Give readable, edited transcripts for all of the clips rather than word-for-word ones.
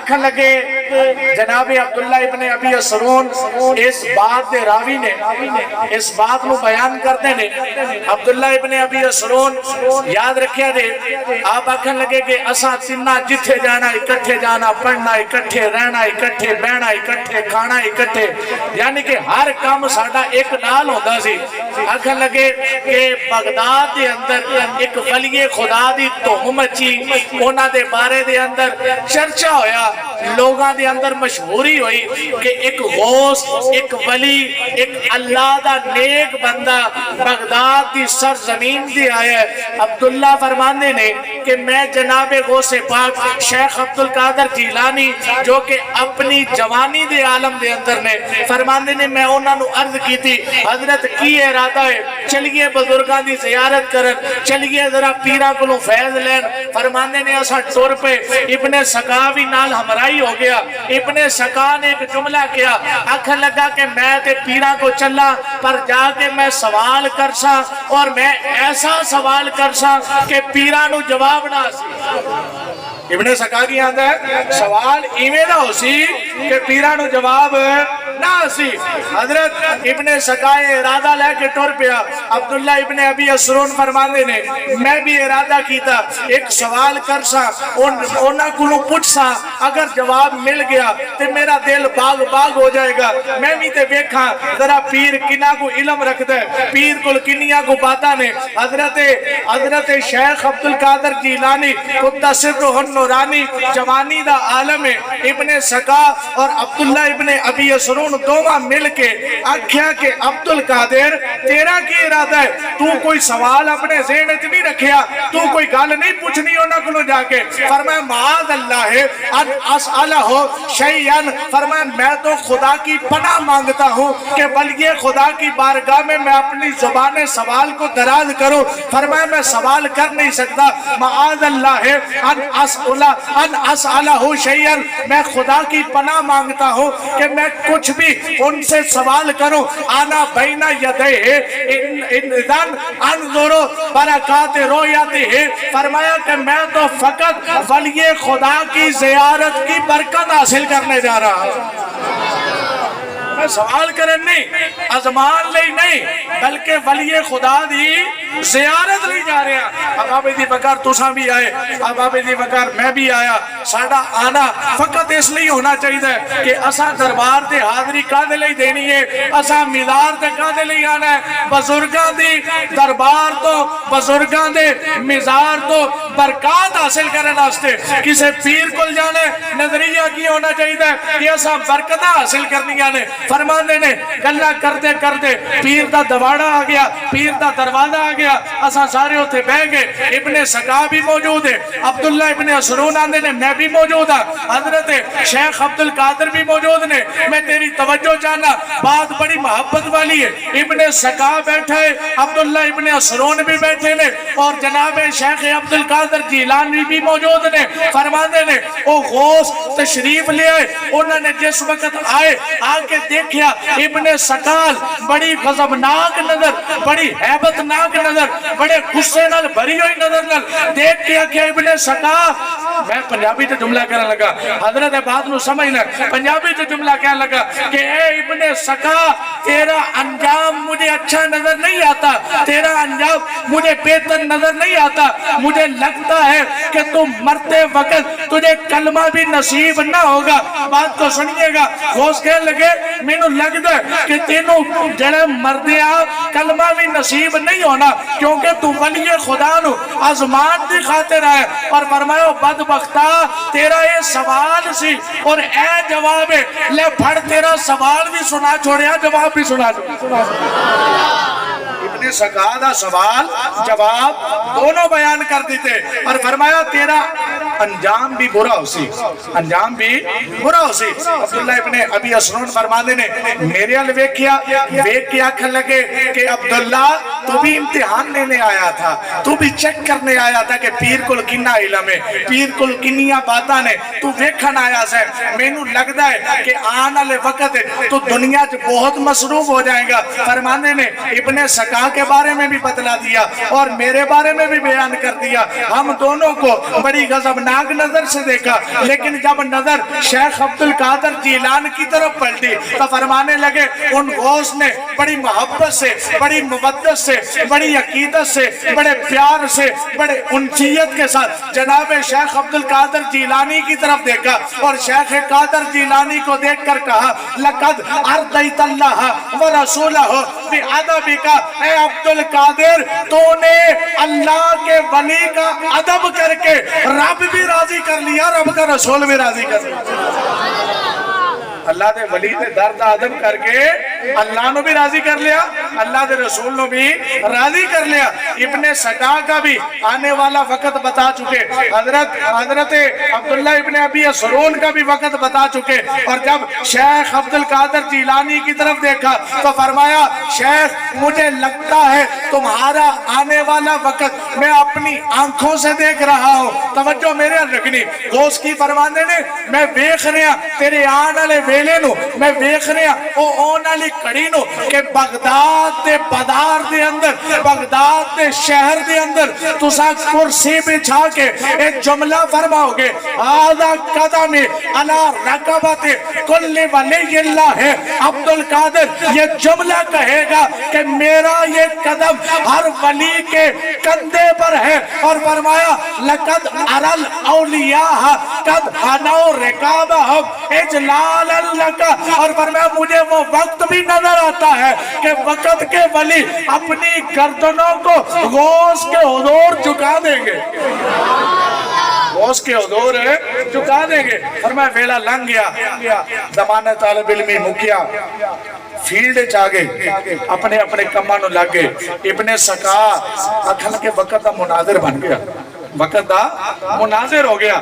آکھن لگے جناب عبداللہ ابن ابی اسرون اس بات دے راوی نے اس بات نو بیان کرتے نے عبداللہ ابن ابی اسرون یاد رکھیا دے آپ آکھن لگے کہ اساں تنہ جتھے جانا اکٹھے جانا پڑھنا اکٹھے رہنا اکٹھے بہنا اکٹھے کھانا اکٹھے یعنی کہ ہر کام ساڑھا ایک نال ہوتا سی آکھن لگے کہ بغداد دے اندر ایک ولی خدا دی تہمت چی اونا دے بارے دے اندر چرچا ہویا لوگاں دے اندر مشہوری ہوئی کہ ایک غوث ایک ولی ایک اللہ دا نیک بندہ بغداد دی سرزمین دی آیا ہے عبداللہ فرمانے نے کہ میں جناب غوث پاک شیخ عبدالقادر جیلانی جو کہ اپنی جوانی دے عالم دے اندر نے فرمانے نے میں انہوں نے عرض کی تھی حضرت کی ارادہ ہے چلیے بزرگان دی زیارت کرن چلیے ذرا پیرا کلوں فیض لین فرمانے نے ایسا ٹور پہ ابن سقاوی نال ہمرائی ہو گیا ابن سقا نے ایک جملہ کیا آکھن لگا کہ میں تے پیرا کو چلا پر جا کے میں سوال کرسا اور میں ایسا سوال کرسا کہ پیرا نو جواب نہ سی ابن سقا کی آندہ ہے سوال ایمیں نہ ہو سی کہ پیرا نو جواب نہ سی حضرت ابن سقا ارادہ لے کے ٹور پیا عبداللہ ابن ابی اسرون فرمانے نے میں بھی ارادہ کیتا ایک سوال کرسا اونا کلو پوچھ سا اگر جواب مل گیا تو میرا دل باغ باغ ہو جائے گا میں بھی تے بیکھا ذرا پیر کنہ کو علم رکھ دے پیر کل کنیا کو باتا نے حضرت شیخ عبدالقادر جیلانی قدس سرہ النورانی جوانی دا عالم ابن سقا اور عبداللہ ابن ابی اسرون دوما مل کے آکھیا کہ عبدالقادر تیرا کی ارادہ ہے تو کوئی سوال اپنے ذہنت نہیں رکھیا تو کوئی گال نہیں پوچھنی ہونا کلو جا کے فرمایا معاذ اللہ ہے ان اسألہ شیئن فرمایا میں تو خدا کی پناہ مانگتا ہوں کہ ولی خدا کی بارگاہ میں اپنی زبان سوال کو دراز کروں فرمایا میں سوال کر نہیں سکتا معاذ اللہ ہے ان اسألہ شیئن میں خدا کی پناہ مانگتا ہوں کہ میں کچھ بھی ان سے سوال کروں آنا بینا یدے اذن انظرو برکات رویاتے ہیں فرمایا کہ میں تو فقط ولی خدا کی زیارت کی برکت حاصل کرنے جا رہا میں سوال کریں نہیں ازمان لئی نہیں بلکہ ولی خدا دی زیارت لئی جا رہے ہیں اب آپ دی وقار تساں بھی آئے اب آپ دی وقار میں بھی آیا ساڑھا آنا فقط اس لئے ہونا چاہیے کہ اساں دربار دے حاضری کادے لئی دینی ہے اساں مزار دے کادے لئی آنا ہے بزرگان دی دربار تو بزرگان دے مزار تو برکات حاصل کرنے واسطے کسے پیر کل جانے نظریہ کی ہونا چاہیے کہ اساں برکتہ حاصل کرنی آنے فرمانے نے گلہ کردے پیر دا دواڑا آ گیا پیر دا دروازہ آ گیا اساں سارے ہوتے بہ گئے ابن سقا بھی موجود ہے عبداللہ ابن اسرون آندے نے میں بھی موجود ہاں حضرت شیخ عبدالقادر بھی موجود نے میں تیری توجہ چاہنا بات بڑی محبت والی ہے ابن سقا بیٹھا ہے عبداللہ ابن اسرون بھی بیٹھے نے اور جناب شیخ عبدالقادر جیلانی بھی موجود نے فرمانے نے او غوث تشریف لے آئے انہوں نے جس وقت آئے آکے دیکھیا ابن سقال بڑی غضبناک نظر بڑی حیبتناک نظر بڑے غصے نال بھری ہوئی نظر نال دیکھ کے کہ ابن سقا میں پنجابی تے جملہ کہنے لگا حضرت بات نو سمجھنا پنجابی تے جملہ کہنے لگا کہ اے ابن سقا تیرا انجام مجھے اچھا نظر نہیں آتا تیرا انجام مجھے بہتر نظر نہیں آتا مجھے لگتا ہے کہ تم مرتے وقت تجھے کلمہ بھی نصیب نہ ہوگا بات کو سنیے گا غوث کہنے لگے میں نو لگ دے کہ تینوں جڑے مردیا کلمہ بھی نصیب نہیں ہونا کیونکہ تو ولی خدا نو آزمان دی خاطر آئے اور فرمایا بدبختہ تیرا یہ سوال سی اور اے جواب ہے لے پھڑ تیرا سوال بھی سنا چھوڑیا جواب بھی سنا چھوڑیا ابن سقا دا سوال جواب دونوں بیان کر دیتے اور فرمایا تیرا انجام بھی برا ہو سی انجام بھی برا ہو سی عبداللہ ابن ابی اسرون فرمانے نے میرے علی ویک کیا کھل لگے کہ عبداللہ تو بھی امتحان لینے آیا تھا تو بھی چیک کرنے آیا تھا کہ پیر کل کنہ علم ہے پیر کل کنیاں باتا نے تو ویکھن آیا سے میں نو لگتا ہے کہ آنا لے وقت ہے تو دنیا جو بہت مصروف ہو جائے گا فرمانے نے ابن سقا کے بارے میں بھی بتلا دیا اور میرے بارے میں بھی بیان کر دیا ہم دونوں کو بڑی غضب شرمناک نظر سے دیکھا، لیکن جب نظر شیخ عبد القادر جیلانی کی طرف پلٹی تو فرمانے لگے ان غوث نے بڑی محبت سے، بڑی مودت سے، بڑی عقیدت سے، بڑے پیار سے، بڑے انسیت کے ساتھ جناب شیخ عبد القادر جیلانی کی طرف دیکھا اور شیخ قادر جیلانی کو دیکھ کر کہا لقد ارضیت اللہ ورسولہ بِأَدَبِكَ، اے عبد القادر تو نے اللہ کے ولی کا ادب کر کے رب بھی راضی کر لیا، رب کا رسول بھی راضی کر لیا۔ اللہ دے ولی دے درد ادب کر کے اللہ نو بھی راضی کر لیا، اللہ دے رسول نو بھی راضی کر لیا۔ ابن سکا کا بھی آنے والا وقت بتا چکے، حضرت عبداللہ ابن ابی سرون کا بھی وقت بتا چکے، اور جب شیخ عبد القادر جیلانی کی طرف دیکھا تو فرمایا شیخ مجھے لگتا ہے تمہارا آنے والا وقت میں اپنی آنکھوں سے دیکھ رہا ہوں، توجہ میرے رکھنی۔ غوث کی فرمانے نے میں دیکھ رہا تیرے آن والے ویلے نو، میں دیکھ رہا او آن والی کڑی نو کہ بغداد دے بازار دے اندر، بغداد دے شہر دے اندر تسا کرسی بچھا کے ایک جملہ فرماؤ گے آدھا قدم علی رقبت کل ولی اللہ ہے۔ عبد القادر یہ جملہ کہے گا کہ میرا یہ قدم ہر ولی کے کندھے پر ہے، اور فرمایا لقد ارل اولیاء قد حنو رقابہم اجلال اللہ کا، اور فرمایا مجھے وہ وقت بھی نظر آتا ہے کہ وقت کے ولی اپنی گردنوں کو غوث کے حضور چکا دیں گے، غوث کے حضور چکا دیں گے۔ فرمایا ویلا لنگ گیا، زمانہ طالب علمی مکیا فیلڈ چاگے اپنے اپنے کمانوں لگے۔ ابن سکا اکھل کے وقت دا مناظر بن گیا، وقت دا مناظر ہو گیا،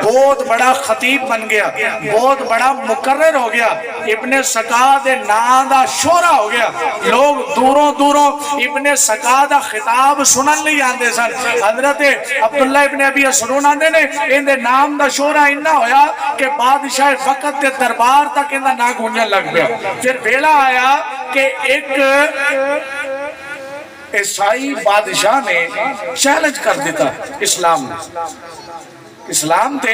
بہت بڑا خطیب بن گیا، بہت بڑا مقرر ہو گیا، ابن سکا دے نام دا شہرہ ہو گیا، لوگ دوروں دوروں ابن سکا دا خطاب سنن لئی آندے سن۔ حضرت عبداللہ ابن ابی سرون آندے نے ان دے نام دا شہرہ انہا ہویا کہ بادشاہ وقت دے دربار تک ان دا نا گونجن لگ گیا۔ پھر ویلا آیا کہ ایک عیسائی بادشاہ نے چیلنج کر دیتا اسلام تے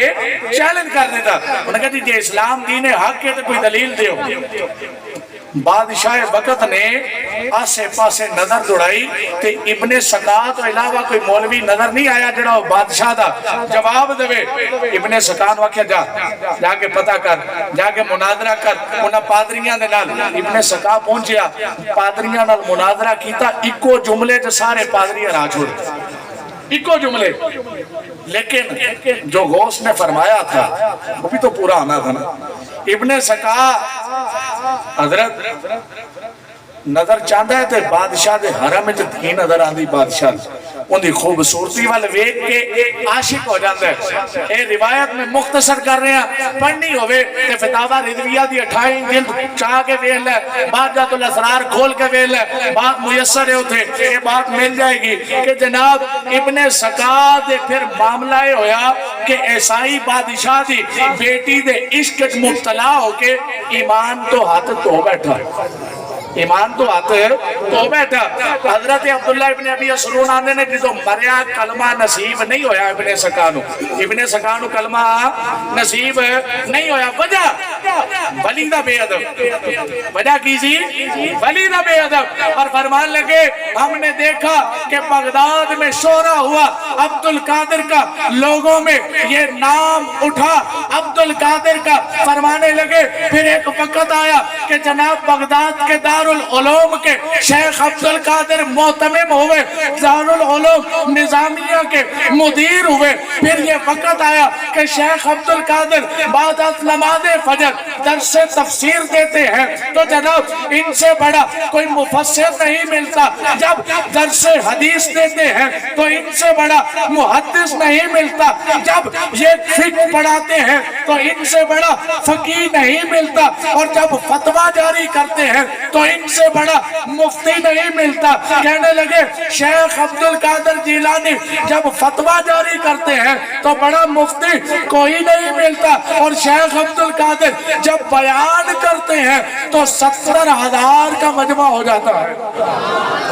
چیلنج کر دیتا، انہوں نے کہا جی اسلام دین حق ہے تو کوئی دلیل دیو۔ بادشاہ وقت نے آسے پاسے نظر دوڑائی تے ابن سکا تو علاوہ کوئی مولوی نظر نہیں آیا جڑا بادشاہ دا جواب دوے۔ ابن سکا نے کہا جا کے پتہ کر، جا کے مناظرہ کر انہاں پادریاں دے نال۔ ابن سکا پہنچیا، پادریاں نال مناظرہ کیتا، ایکو جملے جو سارے پادریاں راہ چھوڑ، ایکو جملے، لیکن جو غوث نے فرمایا تھا وہ بھی تو پورا آنا تھا نا۔ ابن سکا حضرت نظر چاہتا ہے تے بادشاہ دے حرم میں تھی نظر آندی، بادشاہ ان دی خوبصورتی والے ویک کے عاشق ہو جاتا ہے۔ اے روایت میں مختصر کر رہے ہیں، پڑھنی ہوئے تے فتاوہ رضویہ دی 28 جلد چاہ کے ویل ہے، بادجات الاسرار کھول کے ویل ہے، بات میسر ہے ہوتے، یہ بات مل جائے گی کہ جناب ابن سکا دے پھر معاملہ ہویا کہ عیسائی بادشاہ دی بیٹی دے عشق مبتلا ہو کے ایمان تو ہاتھ تو بیٹھا، ایمان تو آتے تو بیٹھا۔ حضرت عبداللہ ابن ابی سرون آنے نے جدو مریا کلمہ نصیب نہیں ہویا ابن سکانو کلمہ نصیب نہیں ہویا، وجہ ولی دا بے ادب، وجہ کیجی ولی دا بے ادب، اور فرمان لگے ہم نے دیکھا کہ بغداد میں شورہ ہوا عبد القادر کا، لوگوں میں یہ نام اٹھا عبد القادر کا، فرمانے لگے پھر ایک وقت آیا کہ جناب بغداد کے دارالعلوم کے شیخ عبد القادر محتمم ہوئے، دارالعلوم نظامیہ کے مدیر ہوئے۔ پھر یہ وقت آیا کہ شیخ عبد القادر بعد از نماز فجر درس تفسیر دیتے ہیں، تو جناب ان سے بڑا کوئی مفسر نہیں ملتا، جب درس حدیث دیتے ہیں تو ان سے بڑا محدث نہیں ملتا، جب یہ فقہ پڑھاتے ہیں تو ان سے بڑا فقیہ نہیں ملتا، اور جب فتویٰ جاری کرتے ہیں تو ان سے بڑا مفتی نہیں ملتا۔ کہنے لگے شیخ عبد القادر جیلانی جب فتویٰ جاری کرتے ہیں تو بڑا مفتی کوئی نہیں ملتا، اور شیخ عبد القادر جب بیان کرتے ہیں تو 70,000 کا مجمع ہو جاتا ہے۔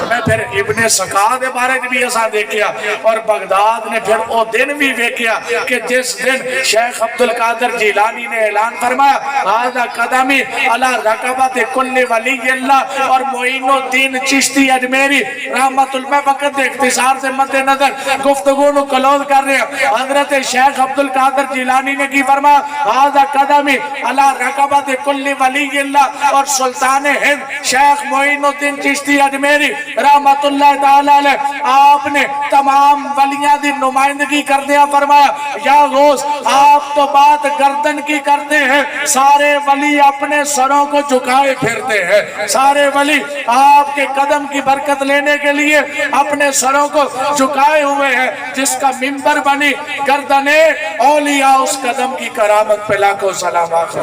میں پھر ابن سکا دے بارے بھی ایسا دیکھیا، اور بغداد نے پھر وہ دن بھی دیکھیا کہ جس دن شیخ عبد القادر جیلانی نے اعلان فرمایا ھذا قدمی علی رقبۃ کل ولی اللہ، اور معین الدین چشتی اجمیری رحمت اللہ، وقت اختصار سے مد نظر گفتگو نو کلوز کر رہے ہیں، حضرت شیخ عبد القادر جیلانی نے کی فرمایا ھذا قدمی علی رقبۃ کل ولی اللہ، اور سلطان ہند شیخ معین الدین چشتی اجمیری رحمت اللہ تعالی علیہ آپ نے تمام ولیاں دی نمائندگی کر دیا، فرمایا یا غوث آپ تو بات گردن کی کرتے ہیں، سارے ولی اپنے سروں کو جھکائے پھرتے ہیں، سارے ولی آپ کے قدم کی برکت لینے کے لیے اپنے سروں کو جھکائے ہوئے ہیں، جس کا منبر بنی گردنے اولیاء اس قدم کی کرامت پہ لاکھوں سلام آخر۔